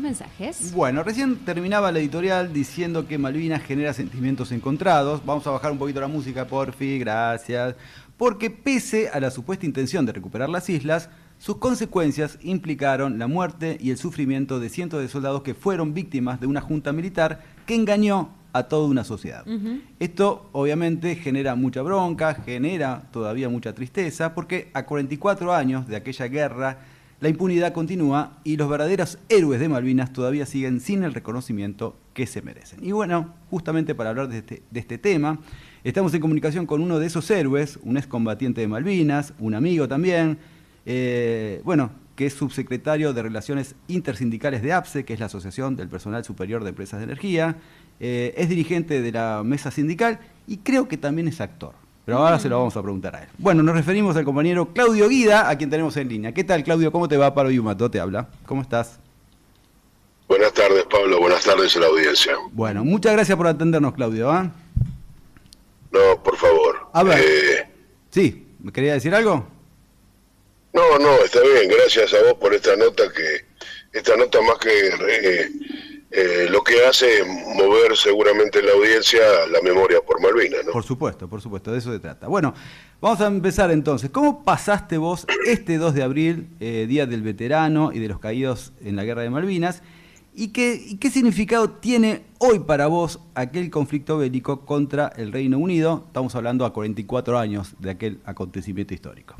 Mensajes. Bueno, recién terminaba la editorial diciendo que Malvinas genera sentimientos encontrados. Vamos a bajar un poquito la música, porfi, gracias. Porque pese a la supuesta intención de recuperar las islas, sus consecuencias implicaron la muerte y el sufrimiento de cientos de soldados que fueron víctimas de una junta militar que engañó a toda una sociedad. Esto obviamente genera mucha bronca, genera todavía mucha tristeza, porque a 44 años de aquella guerra la impunidad continúa y los verdaderos héroes de Malvinas todavía siguen sin el reconocimiento que se merecen. Y bueno, justamente para hablar de este tema, estamos en comunicación con uno de esos héroes, un excombatiente de Malvinas, un amigo también, que es subsecretario de Relaciones Intersindicales de APSE, que es la Asociación del Personal Superior de Empresas de Energía, es dirigente de la mesa sindical y creo que también es actor. Pero ahora se lo vamos a preguntar a él. Bueno, nos referimos al compañero Claudio Guida, a quien tenemos en línea. ¿Qué tal, Claudio? ¿Cómo te va? Pablo Yumato te habla. ¿Cómo estás? Buenas tardes, Pablo. Buenas tardes a la audiencia. Bueno, muchas gracias por atendernos, Claudio. No, por favor. A ver. Sí, ¿me quería decir algo? No, está bien. Gracias a vos por esta nota más que lo que hace es mover seguramente en la audiencia la memoria por Malvinas, ¿no? Por supuesto, de eso se trata. Bueno, vamos a empezar entonces. ¿Cómo pasaste vos este 2 de abril, Día del Veterano y de los Caídos en la Guerra de Malvinas? ¿Y qué significado tiene hoy para vos aquel conflicto bélico contra el Reino Unido? Estamos hablando a 44 años de aquel acontecimiento histórico.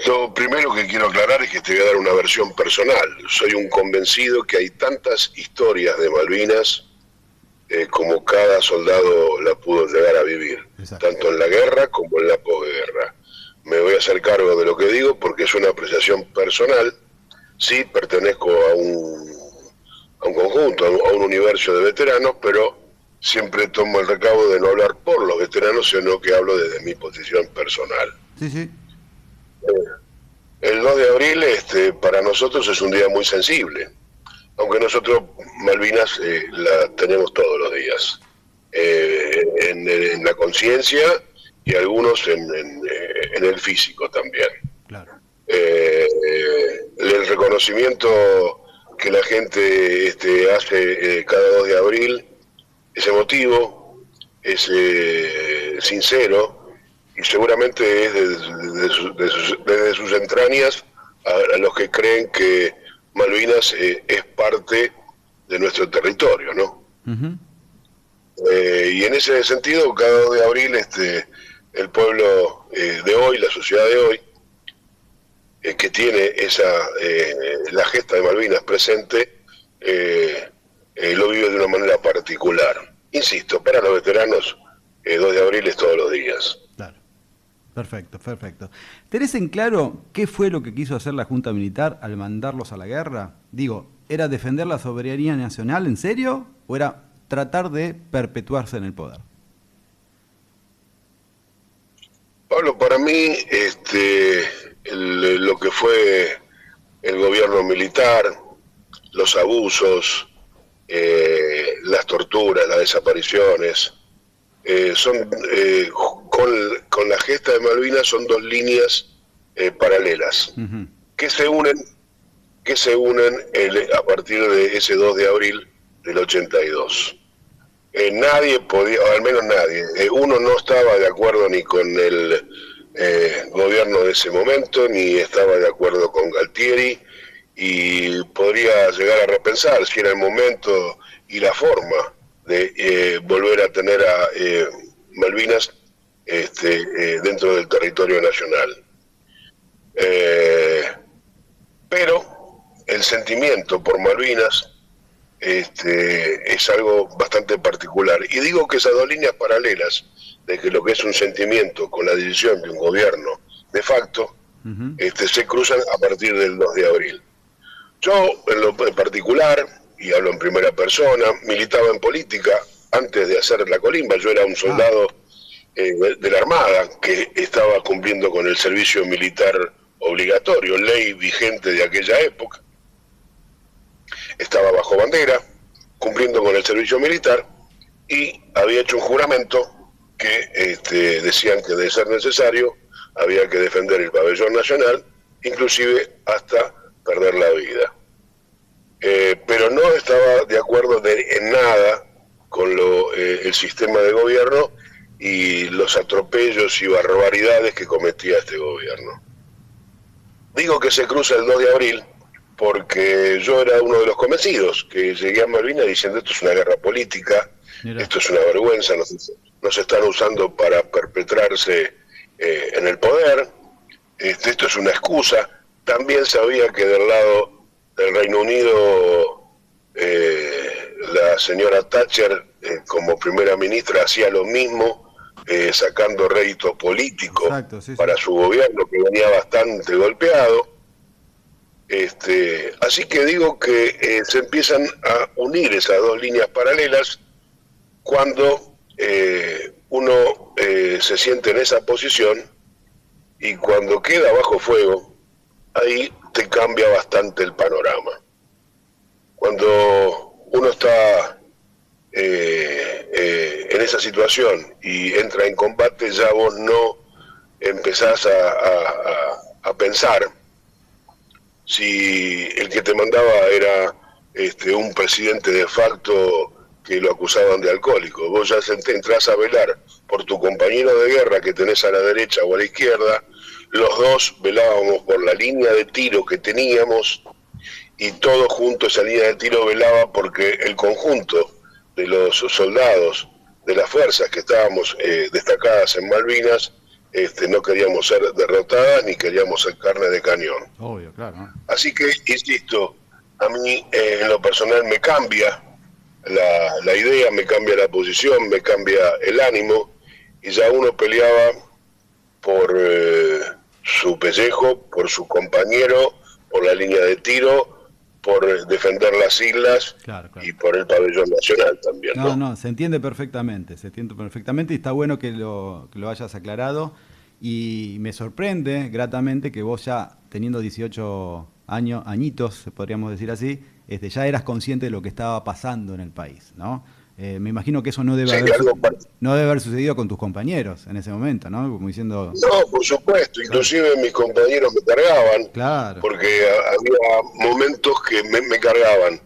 Lo primero que quiero aclarar es que te voy a dar una versión personal. Soy un convencido que hay tantas historias de Malvinas como cada soldado la pudo llegar a vivir, Exacto. Tanto en la guerra como en la posguerra. Me voy a hacer cargo de lo que digo porque es una apreciación personal. Sí, pertenezco a un conjunto, a un universo de veteranos, pero siempre tomo el recaudo de no hablar por los veteranos, sino que hablo desde mi posición personal. Sí. El 2 de abril para nosotros es un día muy sensible, aunque nosotros Malvinas la tenemos todos los días, en la conciencia y algunos en el físico también. Claro. El reconocimiento que la gente hace cada 2 de abril es emotivo, es sincero, y seguramente es desde sus entrañas a los que creen que Malvinas es parte de nuestro territorio, ¿no? Y en ese sentido, cada 2 de abril, el pueblo de hoy, la sociedad de hoy, que tiene la gesta de Malvinas presente, lo vive de una manera particular. Insisto, para los veteranos, 2 de abril es todos los días. Perfecto. ¿Tenés en claro qué fue lo que quiso hacer la Junta Militar al mandarlos a la guerra? Digo, ¿era defender la soberanía nacional en serio o era tratar de perpetuarse en el poder? Pablo, para mí lo que fue el gobierno militar, los abusos, las torturas, las desapariciones, son con la gesta de Malvinas son 2 líneas paralelas que se unen a partir de ese 2 de abril del 82. Nadie podía, o al menos nadie, uno no estaba de acuerdo ni con el gobierno de ese momento, ni estaba de acuerdo con Galtieri, y podría llegar a repensar si era el momento y la forma de volver a tener a Malvinas dentro del territorio nacional. Pero el sentimiento por Malvinas es algo bastante particular. Y digo que esas 2 líneas paralelas, de que lo que es un sentimiento con la decisión de un gobierno de facto, se cruzan a partir del 2 de abril. Yo, en particular, y hablo en primera persona, militaba en política antes de hacer la colimba. Yo era un soldado de la Armada que estaba cumpliendo con el servicio militar obligatorio, ley vigente de aquella época. Estaba bajo bandera, cumpliendo con el servicio militar, y había hecho un juramento que decían que de ser necesario había que defender el pabellón nacional inclusive hasta perder la vida. Pero no estaba de acuerdo en nada con el sistema de gobierno y los atropellos y barbaridades que cometía este gobierno. Digo que se cruza el 2 de abril porque yo era uno de los convencidos, que llegué a Malvinas diciendo esto es una guerra política, Mira. Esto es una vergüenza, nos están usando para perpetrarse en el poder, esto es una excusa. También sabía que del lado del Reino Unido la señora Thatcher como primera ministra hacía lo mismo, sacando rédito político para su gobierno, que venía bastante golpeado. Así que digo que se empiezan a unir esas dos líneas paralelas cuando uno se siente en esa posición, y cuando queda bajo fuego, ahí te cambia bastante el panorama. Cuando uno está en esa situación y entra en combate, ya vos no empezás a pensar si el que te mandaba era un presidente de facto que lo acusaban de alcohólico. Vos ya entrás a velar por tu compañero de guerra que tenés a la derecha o a la izquierda. Los dos velábamos por la línea de tiro que teníamos, y todos juntos esa línea de tiro velaba porque el conjunto de los soldados de las fuerzas que estábamos destacadas en Malvinas, no queríamos ser derrotadas ni queríamos ser carne de cañón. Obvio, claro, ¿no? Así que, insisto, a mí en lo personal me cambia la idea, me cambia la posición, me cambia el ánimo, y ya uno peleaba por su pellejo, por su compañero, por la línea de tiro, por defender las islas, claro. Y por el pabellón nacional también. No, se entiende perfectamente, y está bueno que lo hayas aclarado, y me sorprende gratamente que vos ya teniendo 18 añitos, podríamos decir así, ya eras consciente de lo que estaba pasando en el país, ¿no? Me imagino que eso no debe haber sucedido con tus compañeros en ese momento, ¿no? Como diciendo... No, por supuesto, inclusive mis compañeros me cargaban, claro. Porque había momentos que me cargaban,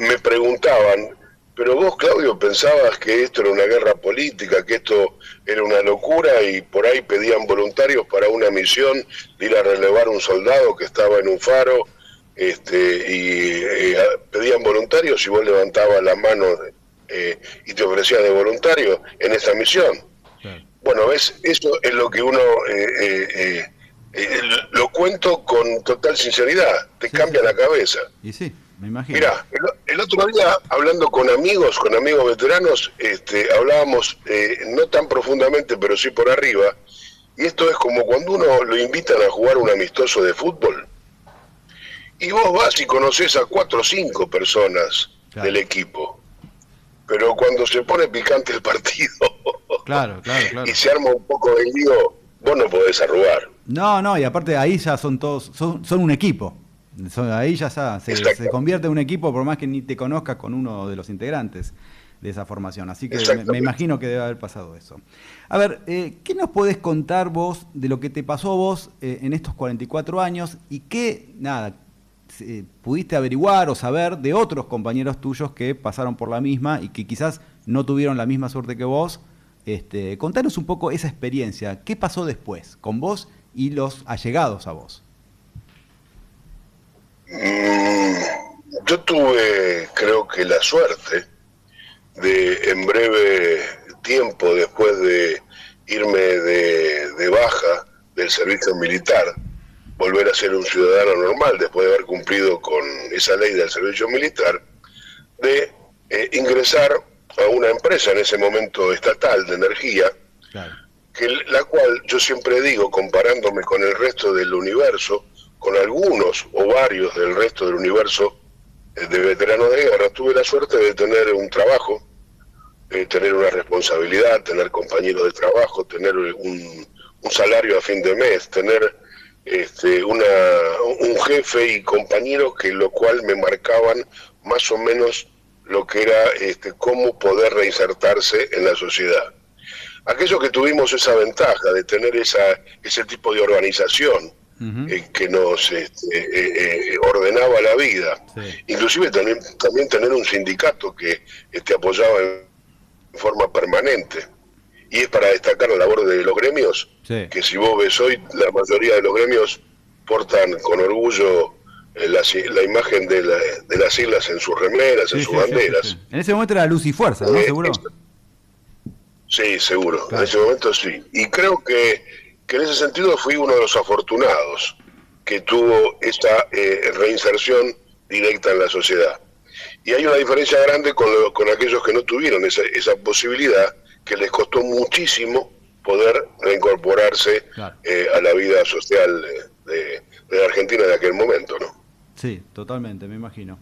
me preguntaban, pero vos, Claudio, pensabas que esto era una guerra política, que esto era una locura, y por ahí pedían voluntarios para una misión de ir a relevar un soldado que estaba en un faro, pedían voluntarios, y vos levantabas la mano y te ofrecías de voluntario en esa misión. Claro. Bueno, ¿ves? Eso es lo que uno lo cuento con total sinceridad, te cambia la cabeza. Y sí, me imagino. Mirá, el otro día, hablando con amigos veteranos, hablábamos no tan profundamente, pero sí por arriba, y esto es como cuando uno lo invitan a jugar un amistoso de fútbol, y vos vas y conocés a 4 o 5 personas, claro, del equipo, pero cuando se pone picante el partido, claro. y se arma un poco de lío, vos no podés arrugar. No, y aparte ahí ya son todos, son un equipo. Ahí ya se convierte en un equipo, por más que ni te conozcas con uno de los integrantes de esa formación. Así que me imagino que debe haber pasado eso. A ver, ¿qué nos podés contar vos de lo que te pasó a vos en estos 44 años y qué, pudiste averiguar o saber de otros compañeros tuyos que pasaron por la misma y que quizás no tuvieron la misma suerte que vos? Contanos un poco esa experiencia. ¿Qué pasó después con vos y los allegados a vos? Yo tuve, creo que la suerte de, en breve tiempo después de irme de baja del servicio militar, volver a ser un ciudadano normal después de haber cumplido con esa ley del servicio militar, de ingresar a una empresa en ese momento estatal de energía, claro, la cual yo siempre digo, comparándome con el resto del universo, con algunos o varios del resto del universo de veteranos de guerra, tuve la suerte de tener un trabajo, tener una responsabilidad, tener compañeros de trabajo, tener un salario a fin de mes, tener un jefe y compañeros que lo cual me marcaban más o menos lo que era cómo poder reinsertarse en la sociedad. Aquellos que tuvimos esa ventaja de tener ese tipo de organización que nos ordenaba la vida. Sí. Inclusive también tener un sindicato que apoyaba en forma permanente. Y es para destacar la labor de los gremios, Sí. que si vos ves hoy, la mayoría de los gremios portan con orgullo la imagen de las siglas en sus remeras, en sus banderas. Sí. En ese momento era luz y fuerza, ¿no? ¿Seguro? Sí, seguro. Claro. En ese momento sí. Y creo que en ese sentido fui uno de los afortunados que tuvo esta reinserción directa en la sociedad. Y hay una diferencia grande con aquellos que no tuvieron esa posibilidad, que les costó muchísimo poder reincorporarse Claro. A la vida social de la Argentina de aquel momento, ¿no? Sí, totalmente, me imagino.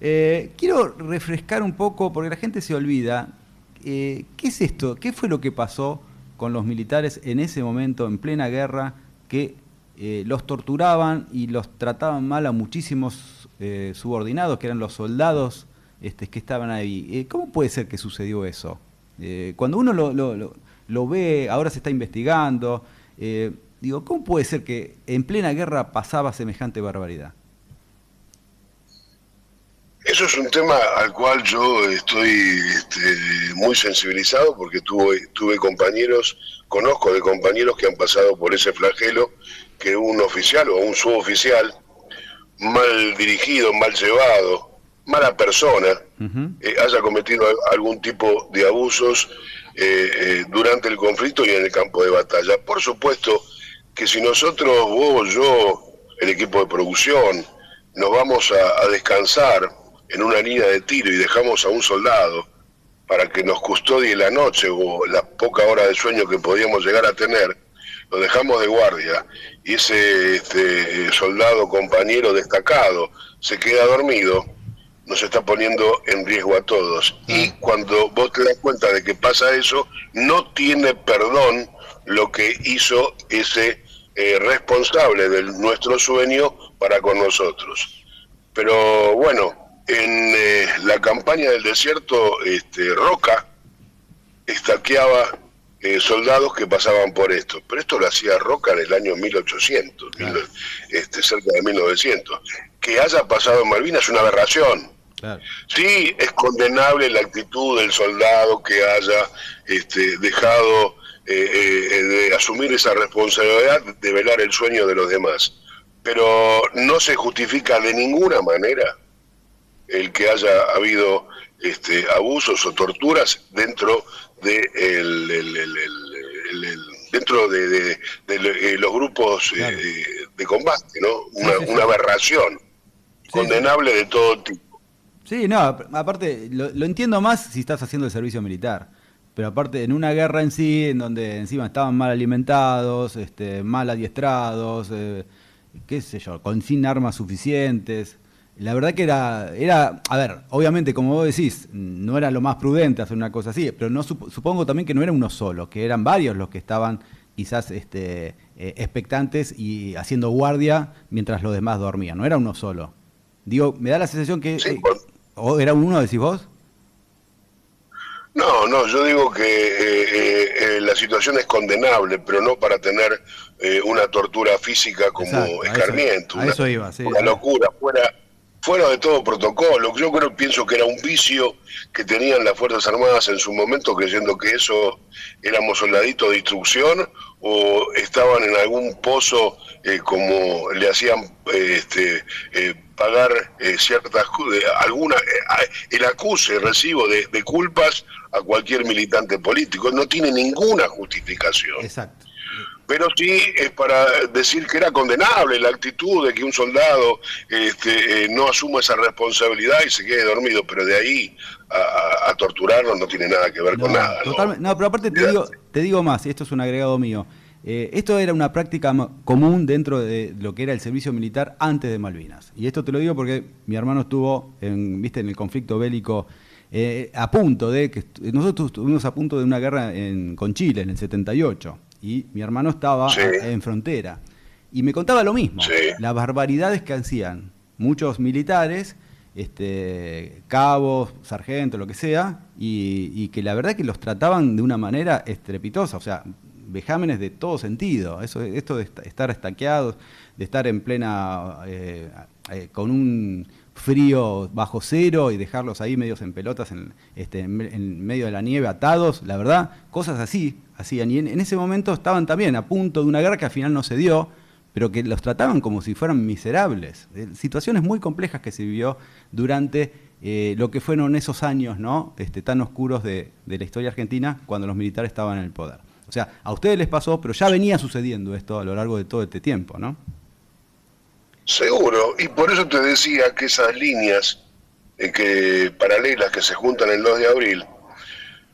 Quiero refrescar un poco, porque la gente se olvida, ¿qué es esto? ¿Qué fue lo que pasó con los militares en ese momento, en plena guerra, que los torturaban y los trataban mal a muchísimos subordinados, que eran los soldados que estaban ahí? ¿Cómo puede ser que sucedió eso? Cuando uno lo ve, ahora se está investigando, digo, ¿cómo puede ser que en plena guerra pasaba semejante barbaridad? Eso es un tema al cual yo estoy muy sensibilizado, porque tuve compañeros, conozco de compañeros que han pasado por ese flagelo, que un oficial o un suboficial mal dirigido, mal llevado, mala persona, haya cometido algún tipo de abusos durante el conflicto y en el campo de batalla. Por supuesto que si nosotros, vos, yo, el equipo de producción, nos vamos a descansar en una línea de tiro y dejamos a un soldado para que nos custodie la noche o la poca hora de sueño que podíamos llegar a tener, lo dejamos de guardia y ese soldado compañero destacado se queda dormido, nos está poniendo en riesgo a todos. Y cuando vos te das cuenta de que pasa eso, no tiene perdón lo que hizo ese responsable de nuestro sueño para con nosotros. Pero bueno, en la campaña del desierto, Roca estaqueaba soldados que pasaban por esto. Pero esto lo hacía Roca en el año 1800, claro. Cerca de 1900. Que haya pasado en Malvinas es una aberración. Claro. Sí, es condenable la actitud del soldado que haya dejado de asumir esa responsabilidad de velar el sueño de los demás. Pero no se justifica de ninguna manera el que haya habido abusos o torturas dentro de los grupos claro. De combate, ¿no? Una aberración condenable de todo tipo. Sí, no, aparte lo entiendo más si estás haciendo el servicio militar, pero aparte en una guerra en sí, en donde encima estaban mal alimentados, mal adiestrados, qué sé yo, sin armas suficientes. La verdad que era, a ver, obviamente como vos decís, no era lo más prudente hacer una cosa así, pero no supongo también que no era uno solo, que eran varios los que estaban quizás expectantes y haciendo guardia mientras los demás dormían, no era uno solo. Digo, me da la sensación que... Sí, ¿O era uno, decís vos? No, yo digo que la situación es condenable, pero no para tener una tortura física como exacto, escarmiento, a eso iba, sí, una locura, fuera de todo protocolo. Yo pienso que era un vicio que tenían las Fuerzas Armadas en su momento, creyendo que eso éramos soldaditos de instrucción o estaban en algún pozo como le hacían pagar el acuse, recibo de culpas a cualquier militante político. No tiene ninguna justificación. Exacto. Pero sí es para decir que era condenable la actitud de que un soldado no asuma esa responsabilidad y se quede dormido, pero de ahí a torturarlo no tiene nada que ver con nada. Totalmente, no, pero aparte te digo más, y esto es un agregado mío. Esto era una práctica común dentro de lo que era el servicio militar antes de Malvinas. Y esto te lo digo porque mi hermano estuvo en el conflicto bélico a punto de que nosotros estuvimos a punto de una guerra con Chile en el 78 y mi hermano estaba en frontera y me contaba lo mismo, las barbaridades que hacían muchos militares, cabos, sargentos, lo que sea, y que la verdad que los trataban de una manera estrepitosa, o sea, vejámenes de todo sentido. Esto de estar estaqueados, de estar en plena, con un frío bajo cero y dejarlos ahí medios en pelotas en medio de la nieve atados, la verdad, cosas así hacían. Y en ese momento estaban también a punto de una guerra que al final no se dio, pero que los trataban como si fueran miserables. Situaciones muy complejas que se vivió durante lo que fueron esos años, ¿no? Tan oscuros de la historia argentina cuando los militares estaban en el poder. O sea, a ustedes les pasó, pero ya venía sucediendo esto a lo largo de todo este tiempo, ¿no? Seguro, y por eso te decía que esas líneas paralelas que se juntan el 2 de abril,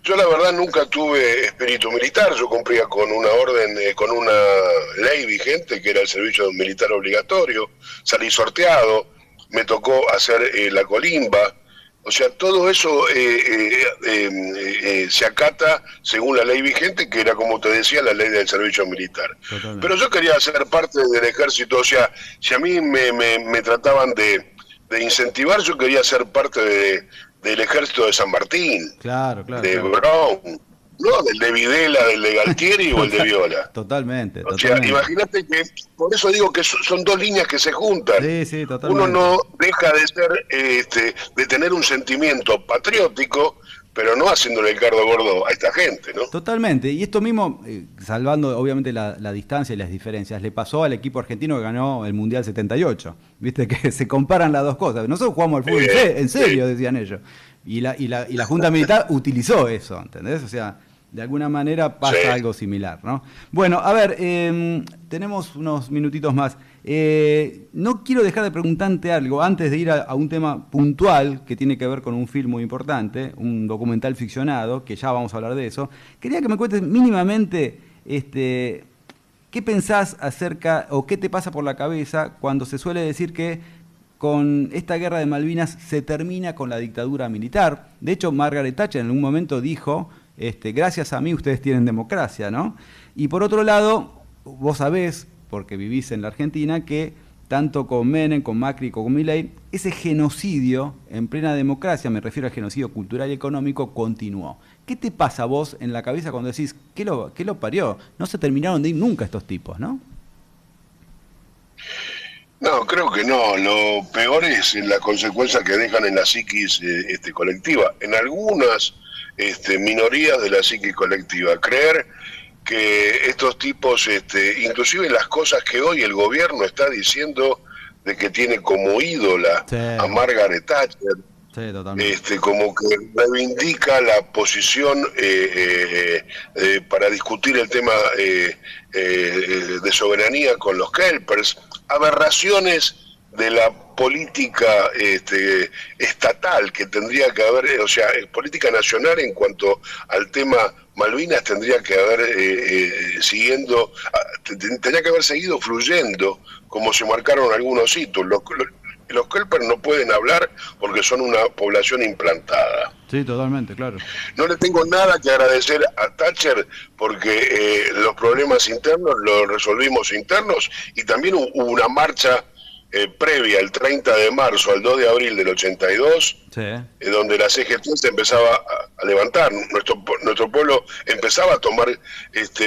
yo la verdad nunca tuve espíritu militar. Yo cumplía con una orden, con una ley vigente que era el servicio militar obligatorio, salí sorteado, me tocó hacer la colimba. O sea, todo eso se acata según la ley vigente, que era, como te decía, la ley del servicio militar. Totalmente. Pero yo quería ser parte del ejército. O sea, si a mí me trataban de incentivar, yo quería ser parte del ejército de San Martín, claro, de Brown, no del de Videla, del de Galtieri o el de Viola. Totalmente. O sea, imagínate que, por eso digo que son dos líneas que se juntan. Sí, totalmente. Uno no deja de ser, de tener un sentimiento patriótico, pero no haciéndole el cardo gordo a esta gente, ¿no? Totalmente. Y esto mismo, salvando obviamente la distancia y las diferencias, le pasó al equipo argentino que ganó el Mundial 78. Viste que se comparan las dos cosas. Nosotros jugamos al fútbol en serio, decían ellos. Y la Junta Militar utilizó eso, ¿entendés? O sea, de alguna manera pasa algo similar, ¿no? Bueno, a ver, tenemos unos minutitos más. No quiero dejar de preguntarte algo antes de ir a un tema puntual que tiene que ver con un film muy importante, un documental ficcionado, que ya vamos a hablar de eso. Quería que me cuentes mínimamente qué pensás acerca o qué te pasa por la cabeza cuando se suele decir que con esta guerra de Malvinas se termina con la dictadura militar. De hecho, Margaret Thatcher en un momento dijo, gracias a mí ustedes tienen democracia, ¿no? Y por otro lado, vos sabés, porque vivís en la Argentina, que tanto con Menem, con Macri, con Milei, ese genocidio en plena democracia, me refiero al genocidio cultural y económico, continuó. ¿Qué te pasa a vos en la cabeza cuando decís, ¿qué lo parió? No se terminaron de ir nunca estos tipos, ¿no? No, creo que no. Lo peor es la consecuencia que dejan en la psiquis colectiva. En algunas minorías de la psiquis colectiva. Creer que estos tipos, inclusive las cosas que hoy el gobierno está diciendo de que tiene como ídola a Margaret Thatcher, como que reivindica la posición para discutir el tema de soberanía con los kelpers, aberraciones de la política estatal que tendría que haber, o sea, política nacional en cuanto al tema Malvinas tendría que haber tendría que haber seguido fluyendo como se marcaron algunos hitos. Los kelpers no pueden hablar porque son una población implantada. Sí, totalmente, claro. No le tengo nada que agradecer a Thatcher porque los problemas internos los resolvimos internos y también hubo una marcha previa el 30 de marzo al 2 de abril del 82, donde la CGT se empezaba a levantar, nuestro pueblo empezaba a tomar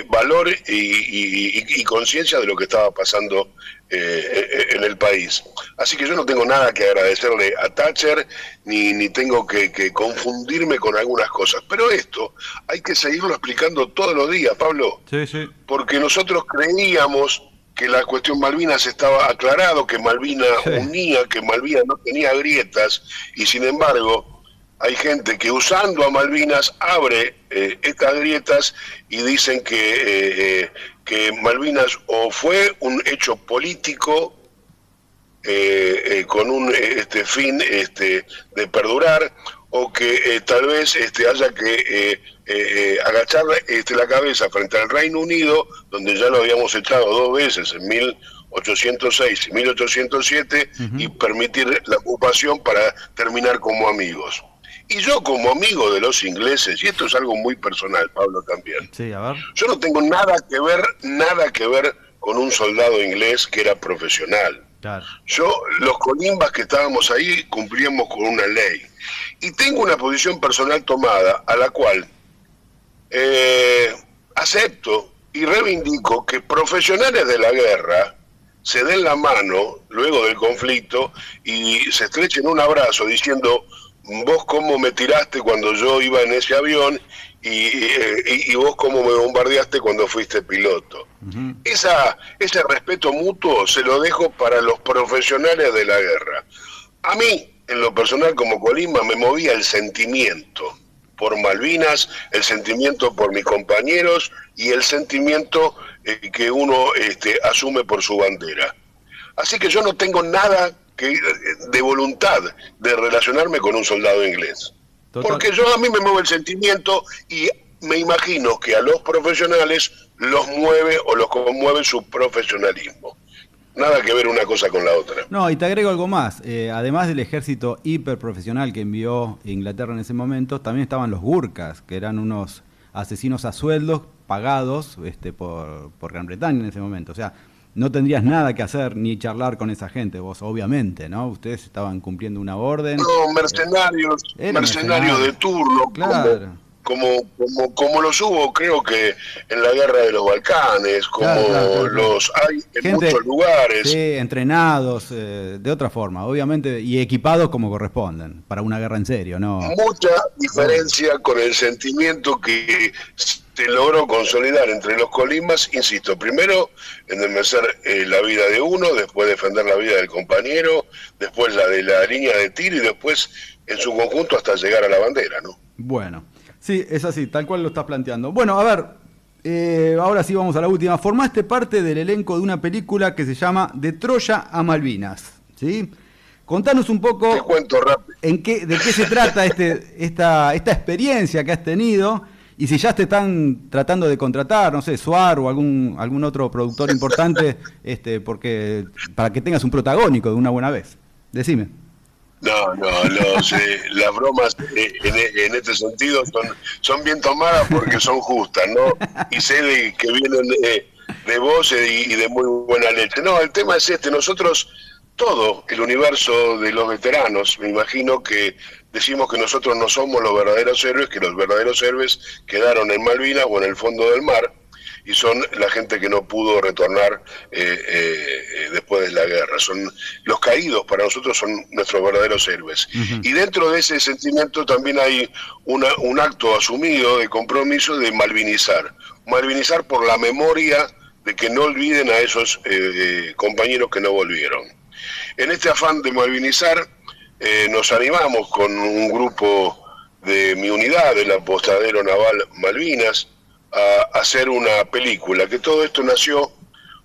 valor y conciencia de lo que estaba pasando en el país. Así que yo no tengo nada que agradecerle a Thatcher, ni tengo que confundirme con algunas cosas, pero esto hay que seguirlo explicando todos los días, Pablo, porque nosotros creíamos que la cuestión Malvinas estaba aclarado, que Malvinas unía, que Malvinas no tenía grietas, y sin embargo hay gente que usando a Malvinas abre estas grietas y dicen que Malvinas o fue un hecho político con un fin de perdurar, o que tal vez haya que agachar la cabeza frente al Reino Unido, donde ya lo habíamos echado 2 veces, en 1806 y 1807, y permitir la ocupación para terminar como amigos. Y yo como amigo de los ingleses, y esto es algo muy personal, Pablo, también, yo no tengo nada que ver con un soldado inglés que era profesional. Claro. Los colimbas que estábamos ahí cumplíamos con una ley. Y tengo una posición personal tomada, a la cual acepto y reivindico que profesionales de la guerra se den la mano luego del conflicto y se estrechen un abrazo diciendo, vos cómo me tiraste cuando yo iba en ese avión y vos cómo me bombardeaste cuando fuiste piloto. Uh-huh. Ese respeto mutuo se lo dejo para los profesionales de la guerra. A mí, en lo personal como Colima, me movía el sentimiento por Malvinas, el sentimiento por mis compañeros y el sentimiento que uno asume por su bandera. Así que yo no tengo nada de voluntad de relacionarme con un soldado inglés. Total. Porque a mí me mueve el sentimiento y me imagino que a los profesionales los mueve o los conmueve su profesionalismo. Nada que ver una cosa con la otra. No, y te agrego algo más. Además del ejército hiperprofesional que envió Inglaterra en ese momento, también estaban los Gurkhas, que eran unos asesinos a sueldos pagados por Gran Bretaña en ese momento. O sea, no tendrías nada que hacer ni charlar con esa gente, vos, obviamente, ¿no? Ustedes estaban cumpliendo una orden. No, mercenarios de turno, claro. Como los hubo, creo que en la guerra de los Balcanes, como claro. Los hay en gente, muchos lugares. Sí, entrenados de otra forma, obviamente, y equipados como corresponden, para una guerra en serio, ¿no? Mucha diferencia con el sentimiento que se logró consolidar entre los colimas, insisto, primero endermecer la vida de uno, después defender la vida del compañero, después la de la línea de tiro y después en su conjunto hasta llegar a la bandera, ¿no? Bueno. Sí, es así, tal cual lo estás planteando. Bueno, a ver, ahora sí vamos a la última. Formaste parte del elenco de una película que se llama De Troya a Malvinas, ¿sí? Contanos un poco. Te cuento rápido. ¿De qué se trata esta experiencia que has tenido? Y si ya te están tratando de contratar, no sé, Suar o algún otro productor importante, porque para que tengas un protagónico de una buena vez. Decime. No, las bromas en este sentido son bien tomadas porque son justas, ¿no? Y sé que vienen de vos y de muy buena leche. No, el tema es nosotros, todo el universo de los veteranos, me imagino que decimos que nosotros no somos los verdaderos héroes, que los verdaderos héroes quedaron en Malvinas o en el fondo del mar, y son la gente que no pudo retornar después de la guerra. Son los caídos, para nosotros son nuestros verdaderos héroes. Uh-huh. Y dentro de ese sentimiento también hay un acto asumido de compromiso de malvinizar. Malvinizar por la memoria de que no olviden a esos compañeros que no volvieron. En este afán de malvinizar, nos animamos con un grupo de mi unidad, del Apostadero Naval Malvinas, a hacer una película, que todo esto nació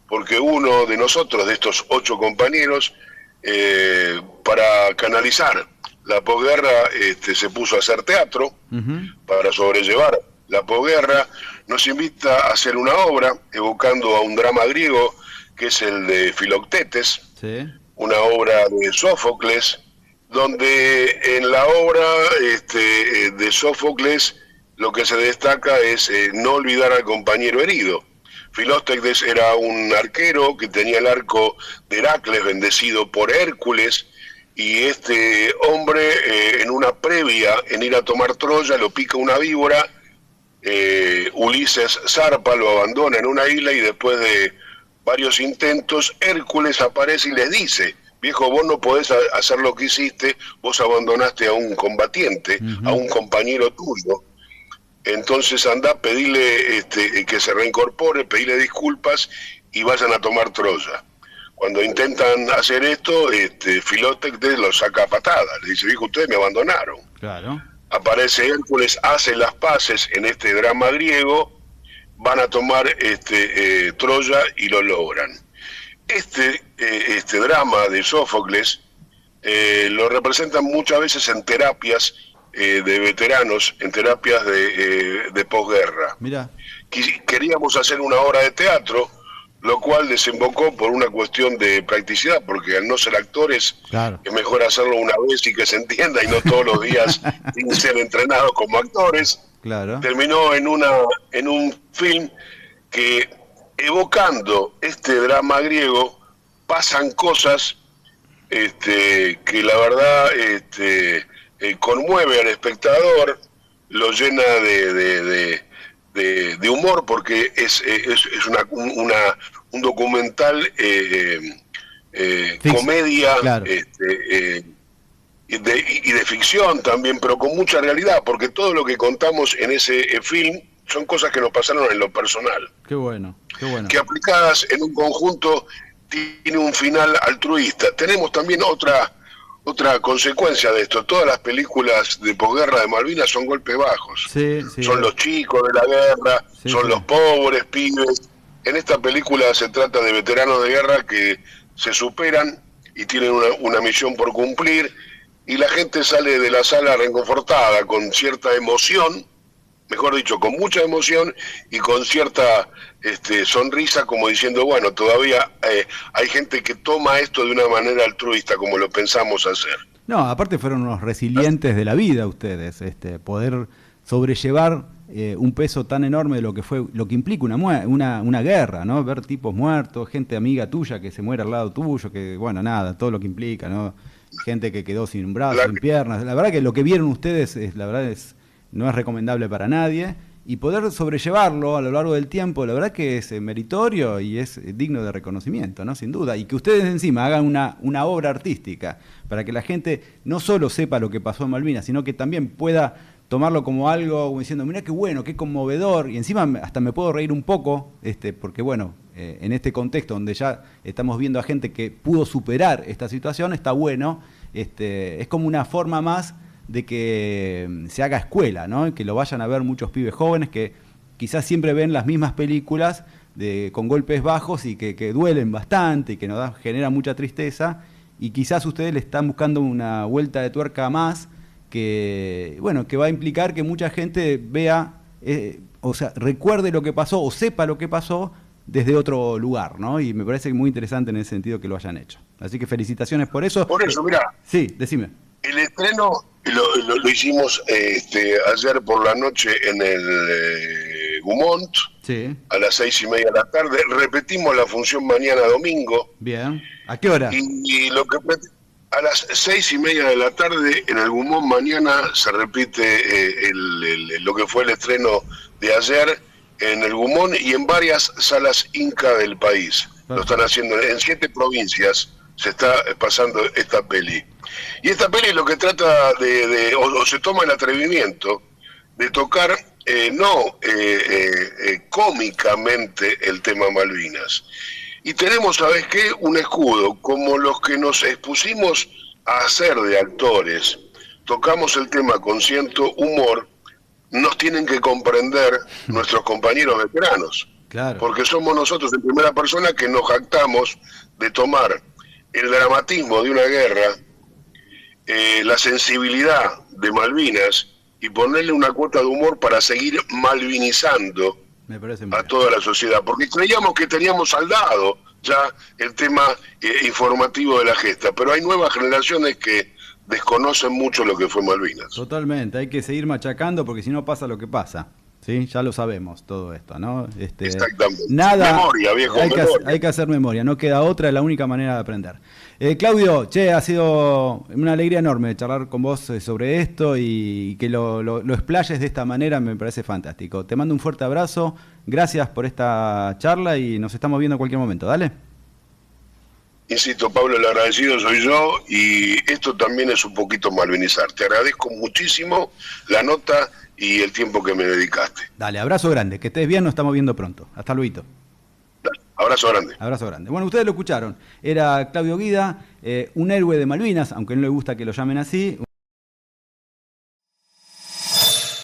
porque uno de nosotros, de estos 8 compañeros, para canalizar la posguerra, se puso a hacer teatro. Uh-huh. Para sobrellevar la posguerra, nos invita a hacer una obra evocando a un drama griego que es el de Filoctetes, sí. Una obra de Sófocles, donde en la obra de Sófocles lo que se destaca es no olvidar al compañero herido. Filoctetes era un arquero que tenía el arco de Heracles bendecido por Hércules, y este hombre en una previa en ir a tomar Troya lo pica una víbora, Ulises zarpa, lo abandona en una isla y después de varios intentos Hércules aparece y les dice: viejo, vos no podés hacer lo que hiciste, vos abandonaste a un combatiente, uh-huh. A un compañero tuyo. Entonces andá, pedile que se reincorpore, pedile disculpas y vayan a tomar Troya. Cuando intentan hacer esto, Filoctetes los saca a patadas. Le dice: viejo, ustedes me abandonaron. Claro. Aparece Hércules, hace las paces en este drama griego, van a tomar Troya y lo logran. Este drama de Sófocles lo representan muchas veces en terapias de veteranos, en terapias de posguerra. Mirá. Queríamos hacer una obra de teatro, lo cual desembocó por una cuestión de practicidad, porque al no ser actores, claro, es mejor hacerlo una vez y que se entienda, y no todos los días sin ser entrenados como actores. Claro. Terminó en un film que, evocando este drama griego, pasan cosas que la verdad conmueve al espectador, lo llena de de humor, porque es un documental comedia, claro. Y de ficción también, pero con mucha realidad, porque todo lo que contamos en ese film son cosas que nos pasaron en lo personal. Qué bueno, qué bueno. Que aplicadas en un conjunto tiene un final altruista. Tenemos también otra consecuencia de esto. Todas las películas de posguerra de Malvinas son golpes bajos. Sí, sí, son los chicos de la guerra, sí, son sí. los pobres pibes. En esta película se trata de veteranos de guerra que se superan y tienen una misión por cumplir, y la gente sale de la sala reconfortada, con cierta emoción, mejor dicho, con mucha emoción y con cierta sonrisa, como diciendo, bueno, todavía hay gente que toma esto de una manera altruista, como lo pensamos hacer. No, aparte fueron unos resilientes de la vida ustedes, poder sobrellevar un peso tan enorme de lo que implica una guerra, ¿no? Ver tipos muertos, gente amiga tuya que se muere al lado tuyo, que bueno, nada, todo lo que implica, ¿no? Gente que quedó sin un brazo, sin piernas. La verdad que lo que vieron ustedes, no es recomendable para nadie. Y poder sobrellevarlo a lo largo del tiempo, la verdad que es meritorio y es digno de reconocimiento, ¿no? Sin duda. Y que ustedes encima hagan una obra artística para que la gente no solo sepa lo que pasó en Malvinas, sino que también pueda tomarlo como algo, como diciendo, mirá qué bueno, qué conmovedor, y encima hasta me puedo reír un poco, porque bueno, en este contexto donde ya estamos viendo a gente que pudo superar esta situación, está bueno, es como una forma más de que se haga escuela, ¿no? Que lo vayan a ver muchos pibes jóvenes que quizás siempre ven las mismas películas con golpes bajos y que duelen bastante y que generan mucha tristeza, y quizás ustedes le están buscando una vuelta de tuerca más que, bueno, que va a implicar que mucha gente vea, o sea, recuerde lo que pasó o sepa lo que pasó desde otro lugar, ¿no? Y me parece muy interesante en ese sentido que lo hayan hecho. Así que felicitaciones por eso. Por eso, mirá. Sí, decime. El estreno lo hicimos ayer por la noche en el Gumont, sí, a las 6:30 de la tarde. Repetimos la función mañana domingo. Bien. ¿A qué hora? Y a las 6:30 de la tarde en el Gumont mañana se repite lo que fue el estreno de ayer en el Gumont y en varias salas Inca del país. Perfecto. Lo están haciendo en 7 provincias. Se está pasando esta peli. Y esta peli lo que trata o se toma el atrevimiento de tocar, cómicamente el tema Malvinas. Y tenemos, ¿sabes qué? Un escudo, como los que nos expusimos a hacer de actores, tocamos el tema con cierto humor, nos tienen que comprender nuestros compañeros veteranos. Claro. Porque somos nosotros en primera persona que nos jactamos de tomar el dramatismo de una guerra, la sensibilidad de Malvinas y ponerle una cuota de humor para seguir malvinizando a toda la sociedad, porque creíamos que teníamos saldado ya el tema informativo de la gesta, pero hay nuevas generaciones que desconocen mucho lo que fue Malvinas. Totalmente, hay que seguir machacando porque si no pasa lo que pasa. ¿Sí? Ya lo sabemos todo esto, ¿no? Exactamente. Nada, memoria, viejo, hay que hacer memoria, no queda otra, es la única manera de aprender. Claudio, ha sido una alegría enorme charlar con vos sobre esto y que lo explayes de esta manera me parece fantástico. Te mando un fuerte abrazo, gracias por esta charla y nos estamos viendo en cualquier momento, dale. Insisto, Pablo, el agradecido soy yo y esto también es un poquito malvinizar. Te agradezco muchísimo la nota y el tiempo que me dedicaste. Dale, abrazo grande, que estés bien, nos estamos viendo pronto. Hasta luego. Abrazo grande. Abrazo grande. Bueno, ustedes lo escucharon. Era Claudio Guida, un héroe de Malvinas, aunque no le gusta que lo llamen así.